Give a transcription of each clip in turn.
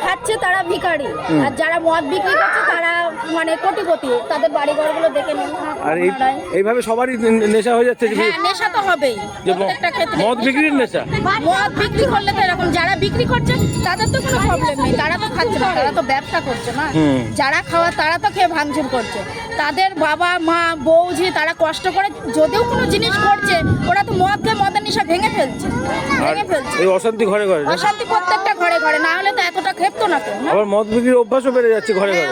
খাচ্ছে তারা ভিখারি, আর যারা মদ বিক্রি করছে তারা মানে কোটিপতি। তাদের বাড়ি ঘরগুলো দেখে নিন। আর এইভাবে সবারই নেশা হয়ে যাচ্ছে। হ্যাঁ, নেশা তো হবেই প্রত্যেকটা ক্ষেত্রে। মদ বিক্রির নেশা, মদ বিক্রি করলে তো এরকম, যারা বিক্রি করছে তাদের তো কোনো প্রবলেম নেই, তারা তো খাচ্ছে না, তারা তো ব্যবসা করছে না। যারা খাওয়া তারা তো খেয়ে ভাঙচুর করছে। তাদের বাবা মা বউঝি তারা কষ্ট করে যদিও কোনো জিনিস করছে, ওরা তো মদ খেয়ে মদের নেশা ভেঙে ফেলছে। এই অশান্তি ঘরে ঘরে, অশান্তি প্রত্যেকটা ঘরে ঘরে, না হলে তো এতটা খেপতো না। তো আবার মদ বিক্রির অভ্যাসও বেড়ে যাচ্ছে ঘরে ঘরে।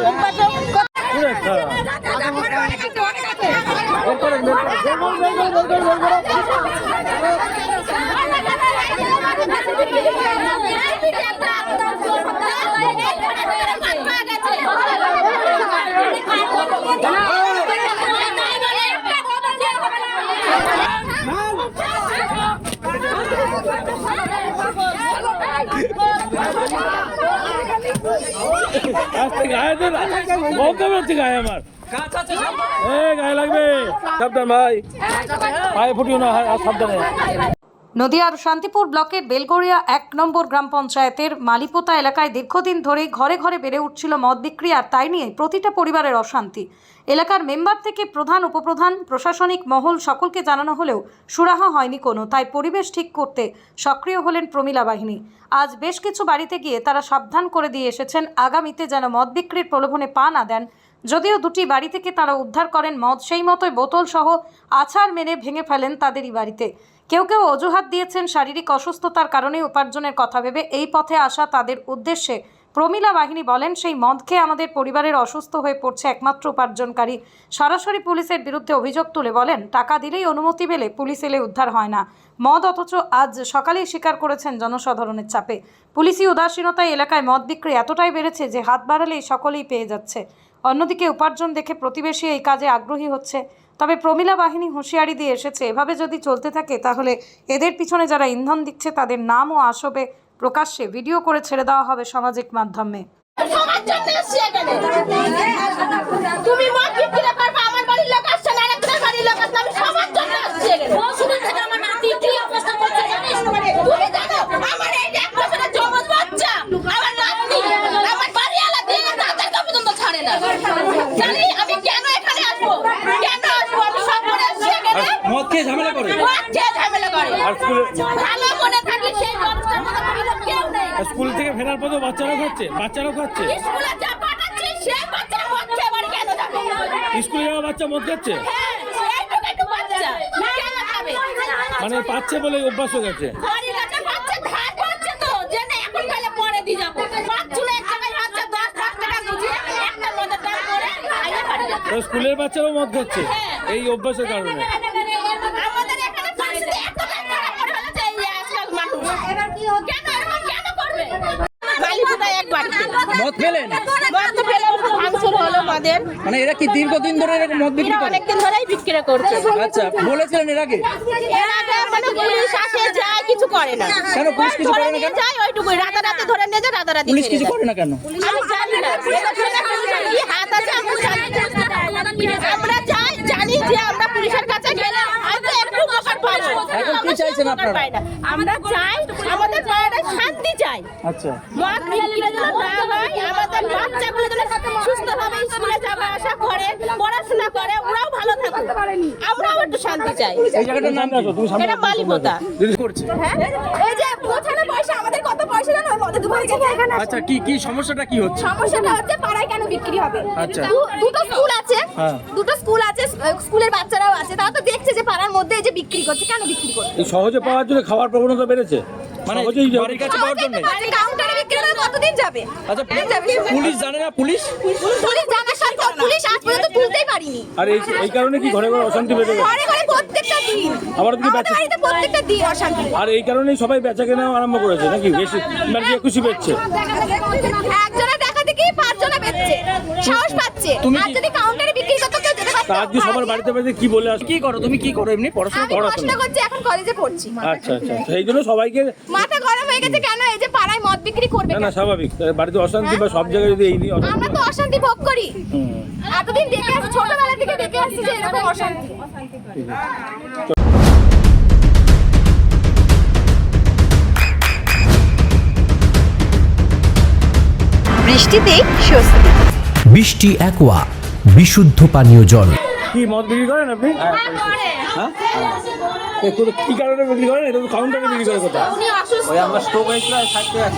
নদিয়ার শান্তিপুর ব্লকের বেলগড়িয়া 1 নম্বর গ্রাম পঞ্চায়েতের মালিপোতা এলাকায় দীর্ঘদিন ধরে ঘরে ঘরে বেড়ে উঠছিল মদ বিক্রি, আর তাই নিয়ে প্রতিটা পরিবারের অশান্তি। এলাকার মেম্বার থেকে প্রধান উপপ্রধান প্রশাসনিক মহল সকলকে জানানো হলেও সুরাহা হয়নি কোনো। তাই পরিবেশ ঠিক করতে সক্রিয় হলেন প্রমিলা বাহিনী। আজ বেশ কিছু বাড়িতে গিয়ে তারা সাবধান করে দিয়ে এসেছেন আগামীতে যেন মদ বিক্রির প্রলোভনে পা না দেন। যদিও দুটি বাড়ি থেকে তারা উদ্ধার করেন মদ, সেই মতোই বোতল সহ আছাড় মেরে ভেঙে ফেলেন তাদেরই বাড়িতে। কেউ কেউ অজুহাত দিয়েছেন শারীরিক অসুস্থতার কারণে উপার্জনের কথা ভেবে এই পথে আসা তাদের উদ্দেশ্যে। প্রমিলা বাহিনী বলেন, সেই মদ খেয়ে আমাদের পরিবারের অসুস্থ হয়ে পড়ছে একমাত্র উপার্জনকারী। সরাসরি পুলিশের বিরুদ্ধে অভিযোগ তুলে বলেন, টাকা দিলেই অনুমতি পেলে পুলিশ এলে উদ্ধার হয় না মদ, অথচ আজ সকালেই স্বীকার করেছেন জনসাধারণের চাপে। পুলিশি উদাসীনতায় এলাকায় মদ বিক্রি এতটাই বেড়েছে যে হাত বাড়ালেই সকলেই পেয়ে যাচ্ছে। অন্যদিকে উপার্জন দেখে প্রতিবেশী এই কাজে আগ্রহী হচ্ছে। তবে প্রমিলা বাহিনী হুঁশিয়ারি দিয়ে এসেছে, এভাবে যদি চলতে থাকে তাহলে এদের পিছনে যারা ইন্ধন দিচ্ছে তাদের নাম ও আসবে প্রকাশ্যে ভিডিও করে ছেড়ে দেওয়া হবে সামাজিক মাধ্যমে। তুমি মদ বিক্রি করবে, আমার বাড়ির লোক আসছে না, আরেকটা বাড়ির লোক আসছে, আমি সবার জন্য আসছি এখানে। বছর থেকে আমার নাতি কি অবস্থা করছে জানিস? তুমি জানো আমার এই 1 বছরের জমজ বাচ্চা, আমার নাতনি, আমার বাড়িওয়ালা দিয়ে তাদেরকে পর্যন্ত ছাড়ে না। জানি আমি কেন এখানে আসবো, কেন আসবো? আমি সব করে আসছি এখানে। মদ খেয়ে ঝামেলা করে, মদ খেয়ে ঝামেলা করে। আর স্কুলে ভালো মনে থাকলে সেই মানুষটার মতো কোনো কেউ নেই। স্কুল থেকে ফেরার পথে বাচ্চারাও খাচ্ছে। স্কুলে যা পাঠাচ্ছি সেই বাচ্চা মদ খেয়ে বাড়ি কেন যাবে? স্কুলে যাওয়া বাচ্চা মদ খাচ্ছে, হ্যাঁ, একটু বাচ্চা কেন খাবে? মানে পাচ্ছে বলে অভ্যাস হয়ে গেছে। ঘরের কাছে বাচ্চা ধার পাচ্ছে তো, যে না এখন গেলে পরে দিয়ে যাবো। পাচ্ছিল এক জায়গায় বাচ্চা 10 লাখ টাকা বুঝিয়ে একটা মদের দাম করে আইয়া বাড়ি যাচ্ছে। তো স্কুলের বাচ্চারাও মদ খাচ্ছে এই অভ্যাসের কারণে। আমাদের এখানে পরিস্থিতি এতটাই খারাপ করে ফেলেছে এই আজকাল মানুষ। কেন এরকম কেন করবে? মালিপোতায় এক বাড়িতে মদ খেলেন, মদ ফেলে ভাঙচুর হলো মদের। মানে এরা কি দীর্ঘদিন ধরে এরকম মদ বিক্রি করে? অনেকদিন ধরেই বিক্রি করছে। আচ্ছা, বলেছিলেন এর আগে? এর আগে মানে পুলিশ আসে যায়, কিছু করে না। কেন পুলিশ কিছু করে না কেন? যায় ওইটুকুই, রাতারাতি ধরে নিয়ে যায়, রাতারাতি পুলিশ কিছু করে না কেন? আমি জানি না পুলিশের কি হাত আছে, আমি জানি না। আমরা যাই জানি যে আমরা পুলিশের কাছে গেলে হয়তো একটু উপকার পাবো। এখন কি চাইছেন আপনারা? আমরা চাই আমাদের পাড়াটা শান্তি চাই। আচ্ছা, মদ বিক্রি যেন না হয়, আমাদের বাচ্চাগুলো যেন সুস্থভাবে স্কুলে যাওয়া আসা করে, পড়াশোনা করে, ওরাও ভালো থাকুক, আমরাও একটু শান্তি চাই। এই জায়গাটার নাম কি? তুমি সামনে এটা মালিপোতা। দিদি করছে। হ্যাঁ, এই যে পৌঁছানো পয়সা, আমাদের কত পয়সা জানো? মদে দুপুরে থেকে এখানে। আচ্ছা, কি সমস্যাটা কি হচ্ছে? সমস্যাটা হচ্ছে পাড়ায় কেন বিক্রি হবে? আচ্ছা। দুটো স্কুল আছে, হ্যাঁ। দুটো স্কুল আছে, স্কুলের বাচ্চারাও আছে, তারা তো দেখছে যে পাড়ার মধ্যে এই যে বিক্রি করছে, কেন বিক্রি করছে? এই সহজে পাওয়ার জন্য খাওয়ার প্রবণতা বেড়েছে, মানে সহজেই বাড়ির কাছে পাওয়ার জন্য। কাউন্টারে বিক্রি করলে কতদিন যাবে? আচ্ছা, পুলিশ জানে না? পুলিশ জানার সাথে পুলিশ আজ পর্যন্ত তুলতেই পারিনি। আর এই কারণে কি ঘরে ঘরে অশান্তি বেড়ে গেছে? ঘরে ঘরে প্রত্যেকটা দিন, আমাদের কি আমাদের বাড়িতে প্রত্যেকটা দিন অশান্তি। আর এই কারণেই সবাই বেচা কেনা আরম্ভ করেছে নাকি? বেশি মানে খুশি পেচ্ছে। একজনের টাকা থেকে 5 জনা বেচছে, সাহস পাচ্ছে। আর যদি কাউন্টারে বিক্রি করতে কেউ যেতে পারতো? আজকে সবার বাড়িতে বাড়িতে কি বলে আসো? কি করো তুমি? কি করো এমনি? পড়াশোনা আমি পড়াশোনা করছি, এখন কলেজে পড়ছি। আচ্ছা আচ্ছা, এই জন্য সবাইকে মাথা গরম হয়ে গেছে কেন এই যে পাড়ায় মদ বিক্রি করবে? না স্বাভাবিক, বাড়িতে অশান্তি বা সব জায়গায় যদি এই নিয়ে আমরা তো অশান্তি ভোগ করি, এতদিন দেখে আসছি, ছোটবেলা থেকে দেখে আসছি যে এরকম অশান্তি। বৃষ্টিতে স্বস্তি। বৃষ্টি অ্যাকোয়া বিশুদ্ধ পানীয় জল। কি মদ বিক্রি করেন আপনি? হ্যাঁ, কি কারণে বিক্রি করেন? এটা তো কাউন্টারে বিক্রি করে কথা। ওই আমার স্ট্রোক হয়েছিল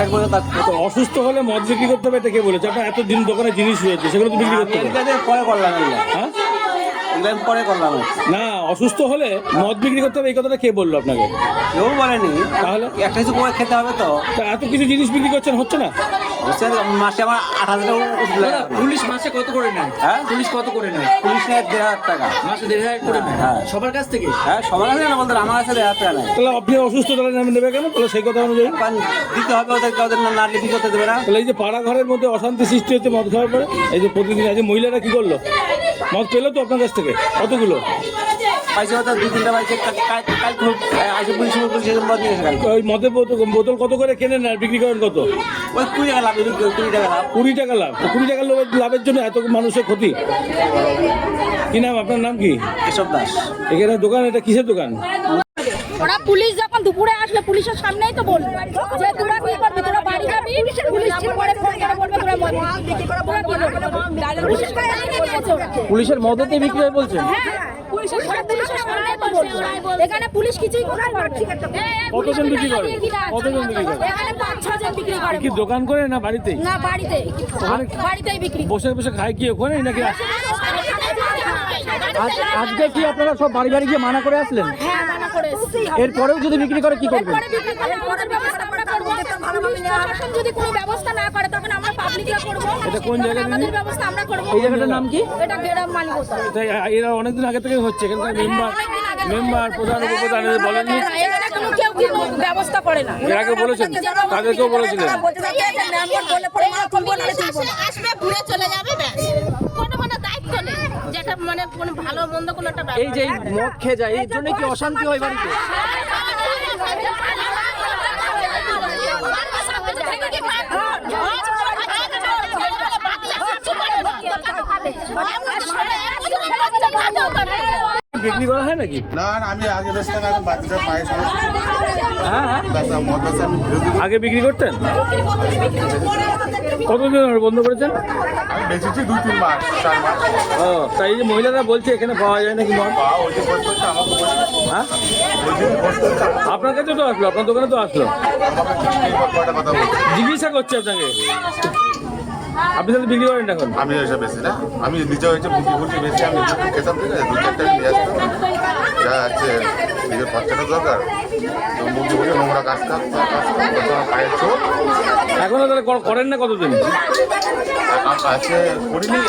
এক করে তো অসুস্থ হলে মদ বিক্রি করতে হবে, এটা কে বলেছে? আপনার এত দিন দোকানে জিনিস রয়েছে, সেগুলো তো বিক্রি করতে হবে। পরে করলাম হ্যাঁ, পরে করলাম না অসুস্থ হলে মদ বিক্রি করতে হবে, এই কথাটা কে বললো আপনাকে? কেউ বলেনি। তাহলে একটা কিছু করে খেতে হবে তো। তা এত কিছু জিনিস বিক্রি করছেন, হচ্ছে না? মাসে আমার 8,000 টাকা। পুলিশ মাসে কত করে নেয়? হ্যাঁ, পুলিশ কত করে নেয়? পুলিশ নেয় 1,500 টাকা মাসে 1,500 করে নেয় হ্যাঁ। সবার কাছ থেকে। হ্যাঁ, সবার কাছে না, বলতে আমার কাছে 1,500 টাকা নেয়। তাহলে আপনি অসুস্থ, তাহলে নামে নেবে কেন? তাহলে সেই কথা অনুযায়ী কারণ দিতে হবে ওদেরকে, ওদের না লিপি করতে দেবে না। তাহলে এই যে পাড়া ঘরের মধ্যে অশান্তি সৃষ্টি হচ্ছে মদ খাওয়ার পরে, এই যে প্রতিদিন আজ মহিলারা কি করলো? মদ পেলো তো আপনার কাছ থেকে কতগুলো? পাইছে হয়তো 2-3টা পাইছে। কাল খুব আসে পুলিশ মদ নিয়ে এসে গেল। ওই মদের বোতল কত করে কেনেন আর বিক্রি করেন কত? ওই 20 টাকা লাভ, 20 টাকা লাভ। 20 টাকা লাভ। 20 টাকা লাভের জন্য এত মানুষের ক্ষতি। কি নাম আপনার? নাম কি? এসব দাস। এখানে দোকান, এটা কিসের দোকান? ওরা পুলিশ যখন দুপুরে আসলে পুলিশের সামনেই তো বলবে যে তোরা কি করবি, তোরা বাড়ি যাবি, পুলিশ ঠিক করে ফোন করে বলবে তোরা মদ বিক্রি করো, তোরা কি করবি? পুলিশ করে এনে দিয়েছে ওরা। পুলিশের মদতে বিক্রি হয় বলছে। হ্যাঁ, পুলিশের সামনেই তো বলবে। এখানে পুলিশ কিছুই করতে পারবে না। কতজন বিক্রি করে? কতজন বিক্রি করে? এখানে 5-6 জন বিক্রি করে। কি দোকান করে না বাড়িতেই? না, বাড়িতেই বিক্রি। বসে বসে খায় কি ওখানে নাকি? আজকে কি আপনারা সব বাড়ি বাড়ি গিয়ে মানা করে আসলেন? হ্যাঁ, মানা করে এসেছি। এরপরেও যদি বিক্রি করে কি করবেন? এরপরে বিক্রি করলে আমাদের ব্যবস্থা আমরা করবো। পুলিশ প্রশাসন যদি কোনো ব্যবস্থা না করে তখন আমরা পাবলিকরা করবো। এটা কোন জায়গা আমাদের দিদি? ব্যবস্থা আমরা করবো। এই জায়গাটার নাম কি? এটা গেরাম মালিকতা। তাই এরা অনেকদিন আগে থেকে হচ্ছে, এখানকার মেম্বার প্রধান উপপ্রধান এদের বলেননি? এখানে কেউ কোনো ব্যবস্থা করে না। এর আগে বলেছেন, তাদেরকেও বলেছিলেন? আসবে ঘুরে চলে যাবে, ব্যাস। কোনো দায়িত্ব নেই, যেটা মানে কোনো ভালো মন্দ কোনো একটা এই যে মদ খেয়ে যায়, এই জন্য কি অশান্তি হয় বাড়িতে? বিক্রি করা হয় নাকি? না না, আমি আগে বেচতাম, এখন বাচ্চাদের পায়ে সমস্যা। হ্যাঁ, বেচতাম, মদ বেচতাম, আমি বিরোধী করি। আগে বিক্রি করতেন? কতদিন ধরে বন্ধ করেছেন? আমি বেচেছি 2-3 মাস, 4 মাস। ও, তাই এই যে মহিলারা বলছে এখানে পাওয়া যায় নাকি মদ? বাবা ওই যে খোঁজ করছে, আমাকে বলছে। হ্যাঁ, ওই যে খোঁজ করছে, আপনার কাছে তো আসলো, আপনার দোকানে তো আসলো, আমাকে ঠিক কয়টা কথা বলছে। জিজ্ঞাসা করছে আপনাকে। আপনি তাহলে বিক্রি করেন এখন? আমি এসে বেশি না, আমি নিজে হয়েছে বুঝি বুঝি বেশি, আমি খেতাম, ঠিক আছে, 2-4টা নিয়ে আসতাম। যা আছে নিজের খরচাটা দরকার, তো মুরগি বুঝে নোংরা কাজ পায়ের চোখ এখনো তাহলে করেন না কতদিন? আছে করিনি,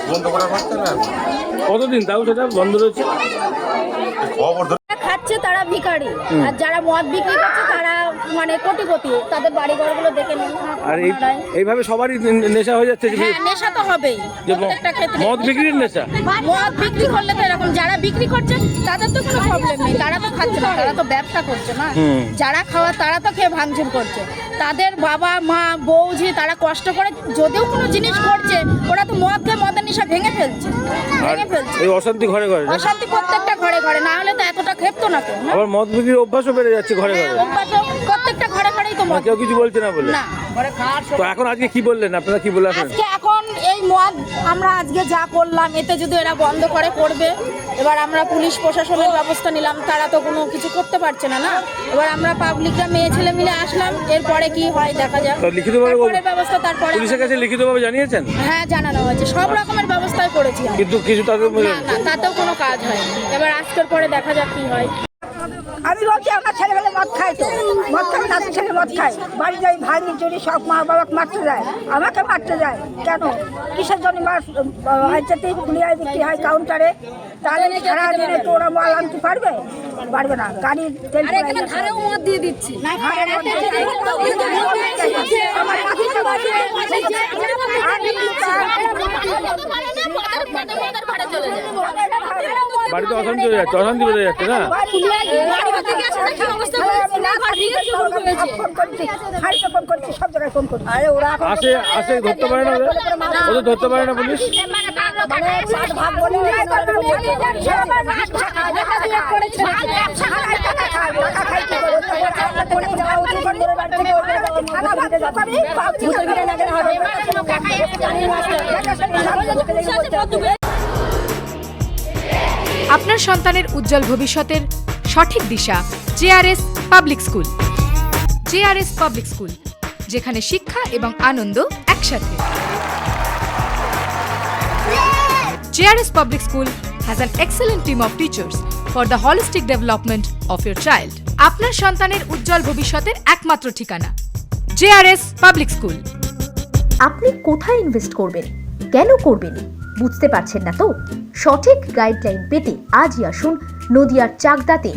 বন্ধ করার পারতাম না। কতদিন তাও সেটা বন্ধ রয়েছে? খবর ধরে খাচ্ছে তারা ভিখারি, আর যারা মদ বিক্রি করছে তারা মানে কোটিপতি। তাদের বাড়ি ঘরগুলো দেখে নিন আর এইভাবে সবারই নেশা হয়ে যাচ্ছে যে হ্যাঁ, নেশা তো হবেই যে প্রত্যেকটা ক্ষেত্রে। মদ বিক্রির নেশা। মদ বিক্রি করলে তো এরকম, যারা বিক্রি করছে তাদের তো কোনো প্রবলেম নেই, তারা তো খাচ্ছে না, তারা তো ব্যবসা করছে না। যারা খাওয়া তারা তো খেয়ে ভাঙচুর করছে। তাদের বাবা মা বৌঝি তারা কষ্ট করে যদিও কোনো জিনিস করছে, ওরা তো মদ খেয়ে মদের নেশা ভেঙে ফেলছে। এই অশান্তি ঘরে ঘরে না? অশান্তি প্রত্যেকটা ঘরে ঘরে, না হলে তো এতটা খেপতো না কেউ না। আবার মদ বিক্রির অভ্যাসও বেড়ে যাচ্ছে ঘরে ঘরে। অভ্যাসও প্রত্যেকটা ঘরে ঘরেই তো মদ। কেউ কিছু বলছে না বলে? না। তো এখন আজকে কি বললেন, আপনারা কি বলে আসেন? আজকে এখন এই মদ আমরা আজকে যা করলাম, এতে যদি এরা বন্ধ করে করবে, এবার আমরা পুলিশ প্রশাসনের ব্যবস্থা নিলাম, তারা তো কোনো কিছু করতে পারছে না। না, এবার আমরা পাবলিকরা মেয়ে ছেলে মিলে আসলাম, এরপরে কি হয় দেখা যাক। তো লিখিতভাবে তারপরে ব্যবস্থা তারপরে পুলিশের কাছে লিখিতভাবে জানিয়েছেন? হ্যাঁ, জানানো হয়েছে, সব রকমের ব্যবস্থাই করেছি আমরা। কিন্তু কিছু তাদের না না, তাতেও কোনো কাজ হয়নি। এবার আজকের পরে দেখা যাক কি হয়। আমি বলছি আমার ছেলেবেলে মদ খাই, তো মদ খাবে, নাতি ছেলে মদ খায়, বাড়ি যাই ভাঙি চুরি সব মা বাবাকে মারতে যায়, আমাকে মারতে যায় কেন? কিসের জন্য মাছ আইতেই গুলিয়ায় বিক্রি হয় কাউন্টারে? তাহলে সারাদিনে তো ওরা মাল আনতে পারবে? পারবে না। গাড়ি তেল ধারেও মদ দিয়ে দিচ্ছি। বাড়িতে অশান্তি হয়ে যাচ্ছে, অশান্তি বেড়ে যাচ্ছে না? সব জায়গায় ফোন করছি। আরে ওরা আসে আসে ধরতে পারে না ওদের ধরতে পারে না পুলিশ? থানা আপনার সন্তানের উজ্জ্বল ভবিষ্যতের সঠিক দিশা JRS public school. JRS public school, যেখানে শিক্ষা এবং আনন্দ একসাথে। JRS public school has an excellent team of teachers for the holistic development of your child. আপনার সন্তানের উজ্জ্বল ভবিষ্যতের একমাত্র ঠিকানা জেআরএস পাবলিক স্কুল। আপনি কোথায় ইনভেস্ট করবেন, কেন করবেন বুঝতে পারছেন না তো? সঠিক গাইডলাইন পেতে আজই আসুন নদিয়ার চাকদাতে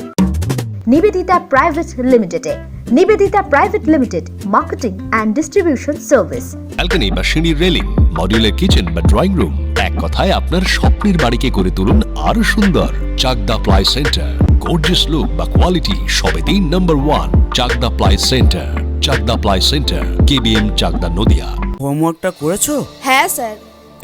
নিবেদিতা প্রাইভেট লিমিটেডে। Nivedita private limited, marketing and distribution service. Balcony বা সিঁড়ির রেলিং, মডিউলার কিচেন বা ড্রয়িং রুম, এক কথায় আপনার স্বপ্নের বাড়িকে করে তুলুন আরো সুন্দর। Chakdah ply centre, gorgeous look বা কোয়ালিটি সবে 3 নম্বর 1 Chakdah ply centre. Chakdah ply centre, KBM, Chakdah, Nadia. হোমওয়ার্কটা করেছো? হ্যাঁ স্যার।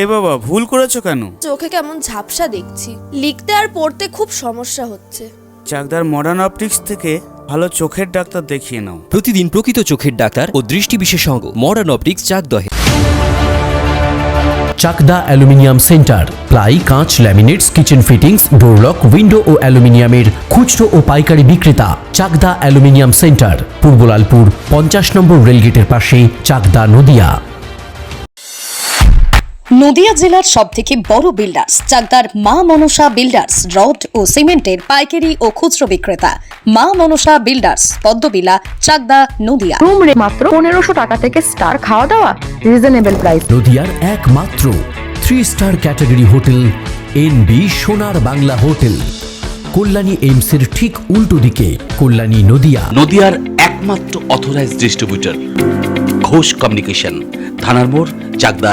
এ বাবা, ভুল করেছো কেন? চোখে কেমন ঝাপসা দেখছি, লিখতে আর পড়তে খুব সমস্যা হচ্ছে। চাকদার মডার্ন অপটিক্স থেকে ভালো চোখের ডাক্তার দেখিয়ে নাও। প্রতিদিন প্রকৃত চোখের ডাক্তার ও দৃষ্টি বিশেষজ্ঞ মডার্ন অপটিক্স চাকদহে। চাকদা অ্যালুমিনিয়াম সেন্টার, প্লাই, কাঁচ, laminates, kitchen fittings, door lock, window ও অ্যালুমিনিয়ামের খুচরো ও পাইকারি বিক্রেতা। চাকদা অ্যালুমিনিয়াম সেন্টার, পূর্বলালপুর 50 নম্বর রেলগেটের পাশে, চাকদা, নদিয়া। নদিয়া জেলার সবথেকে বড় বিল্ডার্স চাকদার মা মনসা বিল্ডার্স, রড ও সিমেন্টের পাইকারি ও খুচরো বিক্রেতা। মা মনসা বিল্ডার্স, পদ্মবিলা, চাকদা, নদিয়া। রুম রে মাত্র 1500 টাকা থেকে স্টার, খাওয়া দাওয়া রিজনেবল প্রাইস। নদিয়ার একমাত্র 3 স্টার ক্যাটাগরি হোটেল এনবি সোনার বাংলা হোটেল, কল্যাণী এইমসের ঠিক উল্টো দিকে, কল্যাণী, নদিয়া। নদিয়ার একমাত্র অথরাইজড ডিস্ট্রিবিউটর ঘোষ কমিউনিকেশন, থানার মোড়, চাকদা,